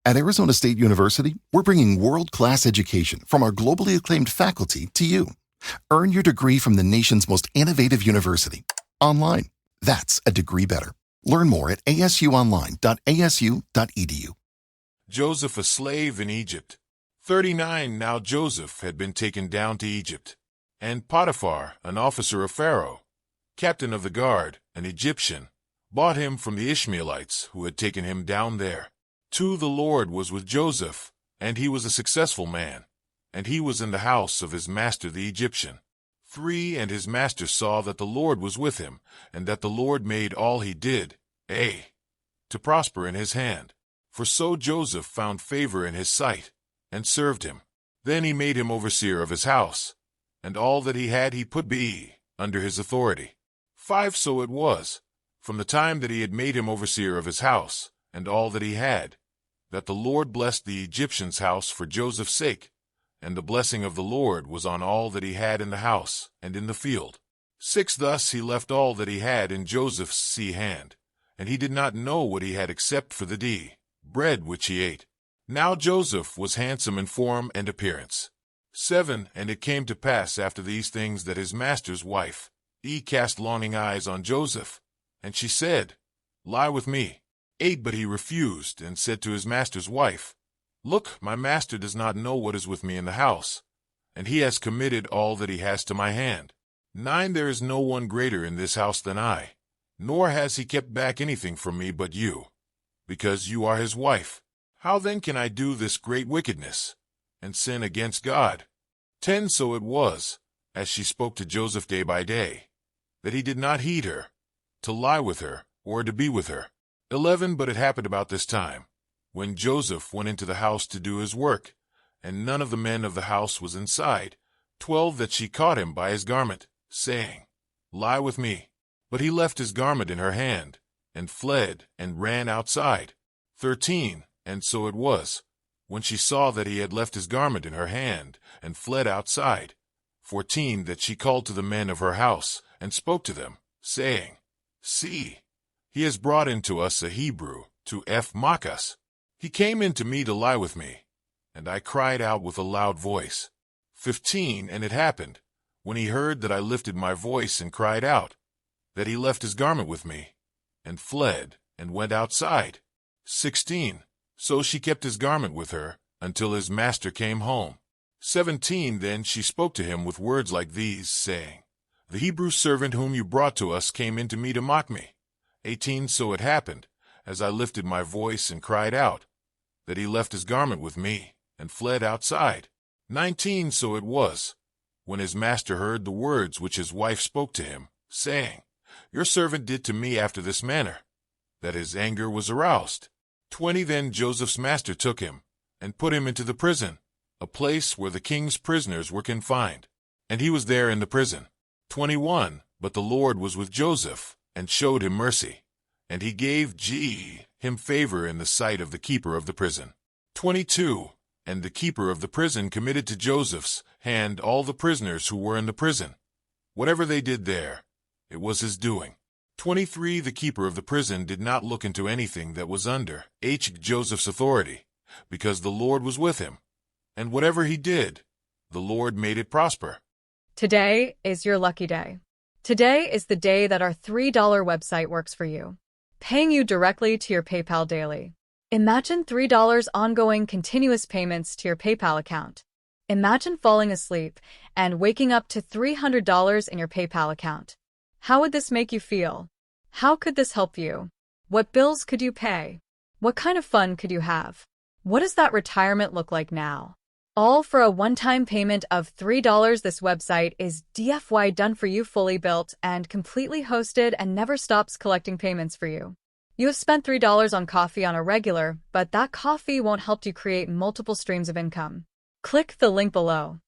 At Arizona State University, we're bringing world-class education from our globally acclaimed faculty to you. Earn your degree from the nation's most innovative university. Online. That's a degree better. Learn more at asuonline.asu.edu. Joseph a slave in Egypt. 39 Now Joseph had been taken down to Egypt, and Potiphar, an officer of Pharaoh, captain of the guard, an Egyptian, bought him from the Ishmaelites who had taken him down there. 2 The Lord was with Joseph, and he was a successful man, and he was in the house of his master the Egyptian. 3 And his master saw that the Lord was with him, and that the Lord made all he did, to prosper in his hand. For so Joseph found favor in his sight, and served him. Then he made him overseer of his house, and all that he had he put under his authority. 5 So it was, from the time that he had made him overseer of his house, and all that he had, that the Lord blessed the Egyptian's house for Joseph's sake, and the blessing of the Lord was on all that he had in the house and in the field. 6 Thus he left all that he had in Joseph's hand, and he did not know what he had except for the bread which he ate. Now Joseph was handsome in form and appearance. 7 And it came to pass after these things that his master's wife, cast longing eyes on Joseph, and she said, Lie with me. 8 But he refused, and said to his master's wife, Look, my master does not know what is with me in the house, and he has committed all that he has to my hand. 9 There is no one greater in this house than I, nor has he kept back anything from me but you, because you are his wife. How then can I do this great wickedness, and sin against God? 10 So it was, as she spoke to Joseph day by day, that he did not heed her, to lie with her, or to be with her. 11 But it happened about this time, when Joseph went into the house to do his work, and none of the men of the house was inside. 12 That she caught him by his garment, saying, Lie with me. But he left his garment in her hand, and fled, and ran outside. 13 And so it was, when she saw that he had left his garment in her hand, and fled outside. 14 That she called to the men of her house, and spoke to them, saying, See, he has brought into us a Hebrew, to mock us. He came in to me to lie with me, and I cried out with a loud voice. 15 And it happened, when he heard that I lifted my voice and cried out, that he left his garment with me, and fled, and went outside. 16 So she kept his garment with her, until his master came home. 17 Then she spoke to him with words like these, saying, The Hebrew servant whom you brought to us came in to me to mock me. 18 So it happened, as I lifted my voice and cried out, that he left his garment with me, and fled outside. 19 So it was, when his master heard the words which his wife spoke to him, saying, Your servant did to me after this manner, that his anger was aroused. 20 Then Joseph's master took him, and put him into the prison, a place where the king's prisoners were confined, and he was there in the prison. 21 But the Lord was with Joseph, and showed him mercy, and he gave him favor in the sight of the keeper of the prison. 22 And the keeper of the prison committed to Joseph's hand all the prisoners who were in the prison. Whatever they did there, it was his doing. 23 The keeper of the prison did not look into anything that was under Joseph's authority, because the Lord was with him, and whatever he did, the Lord made it prosper. Today is your lucky day. Today is the day that our $3 website works for you, paying you directly to your PayPal daily. Imagine $3 ongoing continuous payments to your PayPal account. Imagine falling asleep and waking up to $300 in your PayPal account. How would this make you feel? How could this help you? What bills could you pay? What kind of fun could you have? What does that retirement look like now? All for a one-time payment of $3. This website is DFY done for you, fully built and completely hosted, and never stops collecting payments for you. You have spent $3 on coffee on a regular, but that coffee won't help you create multiple streams of income. Click the link below.